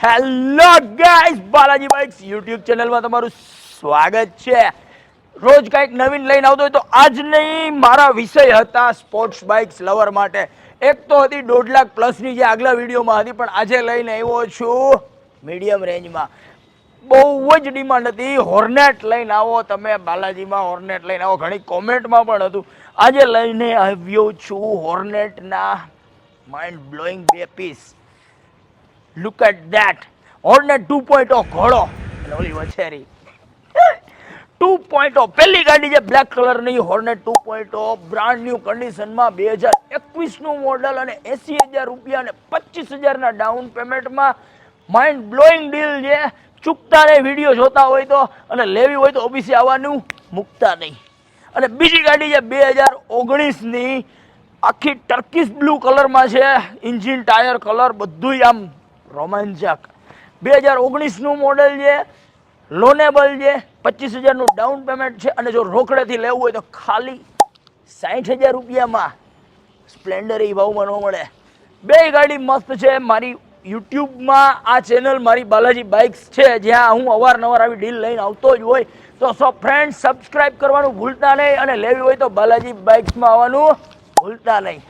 Hello guys, Balaji bikes YouTube ચેનલમાં તમારું સ્વાગત છે. રોજ કંઈક નવીન લઈને આવતો હોય તો આજની મારા વિષય હતા સ્પોર્ટ્સ બાઇક્સ લવર માટે. એક તો હતી 1.5 લાખ પ્લસની જે આગલા વિડીયોમાં હતી, પણ આજે લઈને આવ્યો છું મીડિયમ રેન્જમાં. બહુ જ ડિમાન્ડ હતી હોર્નેટ લઈને આવો તમે, બાલાજીમાં હોર્નેટ લઈને આવો, ઘણી કોમેન્ટમાં પણ હતું. આજે લઈને આવ્યો છું હોર્નેટના mind blowing 2 piece. Look at that. Hornet 2.0 ઘોડો અને ઓલી વછેરી 2.0 પહેલી ગાડી છે બ્લેક કલરની હોર્નેટ 2.0 બ્રાન્ડ ન્યૂ કન્ડિશનમાં 2021 નું મોડલ અને 80,000 રૂપિયા અને 25,000 ના ડાઉન પેમેન્ટમાં. માઇન્ડ બ્લોઈંગ ડીલ છે. ચૂકતા નહીં વિડીયો જોતા હોય તો, અને લેવી હોય તો ઓબીસી આવવાનું મૂકતા નહીં. અને બીજી ગાડી છે 2019ની, આખી ટર્કીશ બ્લુ કલરમાં છે, ઇન્જિન ટાયર કલર બધું આમ રોમાંચક. 2019 નું મોડેલ છે, લોનેબલ છે, 25,000 નું ડાઉન પેમેન્ટ છે, અને જો રોકડેથી લેવું હોય તો ખાલી 60,000 રૂપિયામાં સ્પ્લેન્ડર એ ભાવમાં ન મળે. બે ગાડી મસ્ત છે. મારી યુટ્યુબમાં આ ચેનલ મારી બાલાજી બાઇક્સ છે, જ્યાં હું અવારનવાર આવી ડીલ લઈને આવતો જ હોય. તો ફ્રેન્ડ સબસ્ક્રાઇબ કરવાનું ભૂલતા નહીં, અને લેવી હોય તો બાલાજી બાઇક્સમાં આવવાનું ભૂલતા નહીં.